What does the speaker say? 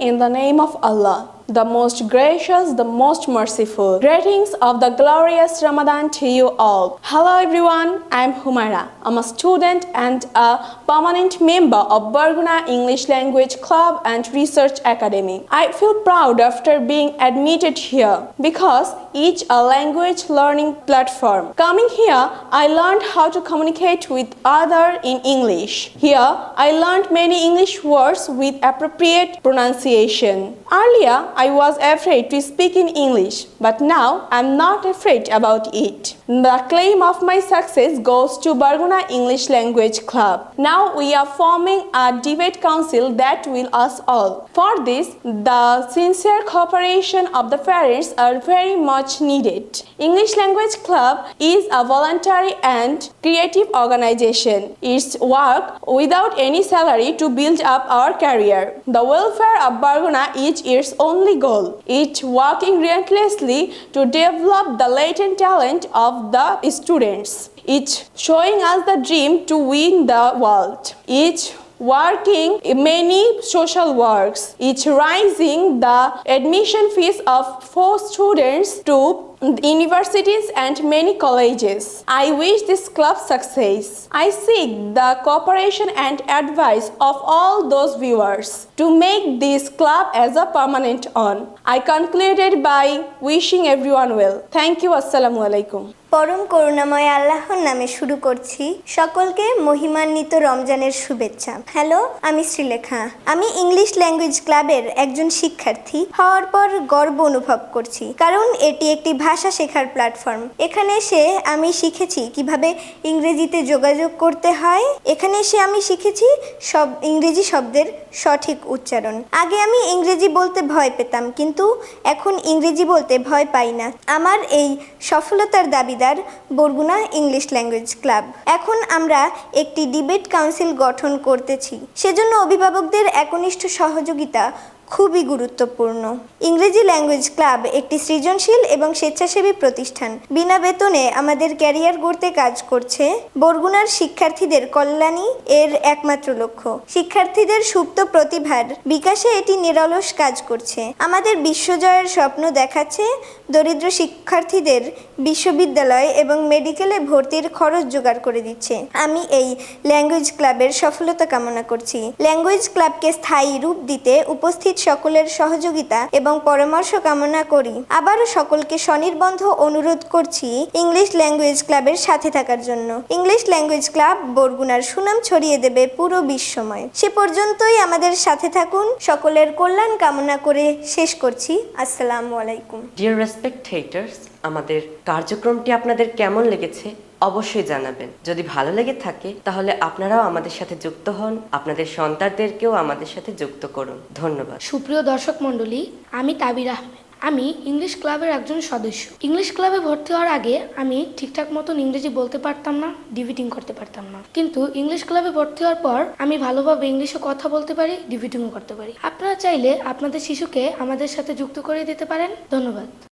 in the name of Allah, the most gracious, the most merciful. Greetings of the glorious Ramadan to you all. Hello everyone, I am Humaira. I'm a student and a permanent member of Barguna English Language Club and Research Academy. I feel proud after being admitted here because it's a language learning platform. Coming here, I learned how to communicate with others in English. Here, I learned many English words with appropriate pronunciation. Earlier, I was afraid to speak in English, but now I'm not afraid about it. The claim of my success goes to Barguna English Language Club. Now we are forming a debate council that will us all. For this, the sincere cooperation of the parents are very much needed. English Language Club is a voluntary and creative organization. It's work without any salary to build up our career. The welfare of Barguna is its only goal. It's working relentlessly to develop the latent talent of the students. It's showing us the dream to win the world. It's working in many social works. It's raising the admission fees of 4 students to universities and many colleges. I wish this club success. I seek the cooperation and advice of all those viewers to make this club as a permanent on. I concluded by wishing everyone well. Thank you. Assalamu alaikum. পরম করুণাময় আল্লাহর নামে শুরু করছি সকলকে মহিমান্বিত রমজানের শুভেচ্ছা। Hello, আমি শ্রীলেখা। আমি ইংলিশ ল্যাঙ্গুয়েজ ক্লাবের একজন শিক্ষার্থী হওয়ার পর গর্ব অনুভব করছি, কারণ এটি একটি ভাষা শেখার প্ল্যাটফর্ম। এখানে এসে আমি শিখেছি কিভাবে ইংরেজিতে যোগাযোগ করতে হয়। এখানে এসে আমি শিখেছি সব ইংরেজি শব্দের সঠিক উচ্চারণ। আগে আমি ইংরেজি বলতে ভয় পেতাম, কিন্তু এখন ইংরেজি বলতে ভয় পাই না। আমার এই সফলতার দাবিদার বরগুনা ইংলিশ ল্যাঙ্গুয়েজ ক্লাব। এখন আমরা একটি ডিবেট কাউন্সিল গঠন করতেছি, সেজন্য অভিভাবকদের একনিষ্ঠ সহযোগিতা খুবই গুরুত্বপূর্ণ। ইংরেজি ল্যাঙ্গুয়েজ ক্লাব একটি সৃজনশীল এবং স্বেচ্ছাসেবী প্রতিষ্ঠান। বিনা বেতনে আমাদের ক্যারিয়ার গড়তে কাজ করছে। বরগুনার শিক্ষার্থীদের কল্যাণই এর একমাত্র লক্ষ্য। শিক্ষার্থীদের সুপ্ত প্রতিভার বিকাশে এটি নিরলস কাজ করছে। আমাদের বিশ্বজয়ের স্বপ্ন দেখাচ্ছে, দরিদ্র শিক্ষার্থীদের বিশ্ববিদ্যালয় এবং মেডিকেলে ভর্তির খরচ জোগাড় করে দিচ্ছে। আমি এই ল্যাঙ্গুয়েজ ক্লাবের সফলতা কামনা করছি। ল্যাঙ্গুয়েজ ক্লাবকে স্থায়ী রূপ দিতে উপস্থিত সকলের সহযোগিতা এবং পরামর্শ কামনা করি। আবারও সকলকে স্বনির্বন্ধ অনুরোধ করছি ইংলিশ ল্যাঙ্গুয়েজ ক্লাবের সাথে থাকার জন্য। ইংলিশ ল্যাঙ্গুয়েজ ক্লাব বরগুনার সুনাম ছড়িয়ে দেবে পুরো বিশ্বময়। সে পর্যন্তই আমাদের সাথে থাকুন। সকলের কল্যাণ কামনা করে শেষ করছি। আসসালামু আলাইকুম। ডিয়ার রেসপেক্টেটরস, আমাদের কার্যক্রমটি আপনাদের কেমন লেগেছে অবশ্যই জানাবেন। যদি ভালো লেগে থাকে তাহলে আপনারাও আমাদের সাথে যুক্ত হন, আপনাদের সন্তানদেরকেও আমাদের সাথে যুক্ত করুন। ধন্যবাদ। সুপ্রিয় দর্শক মণ্ডলী, আমি তাবির আহমেদ। আমি ইংলিশ ক্লাবের একজন সদস্য। ইংলিশ ক্লাবে ভর্তি হওয়ার আগে আমি ঠিকঠাক মতন ইংরেজি বলতে পারতাম না, ডিবেটিং করতে পারতাম না, কিন্তু ইংলিশ ক্লাবে ভর্তি হওয়ার পর আমি ভালোভাবে ইংলিশে কথা বলতে পারি, ডিবেটিংও করতে পারি। আপনারা চাইলে আপনাদের শিশুকে আমাদের সাথে যুক্ত করে দিতে পারেন। ধন্যবাদ।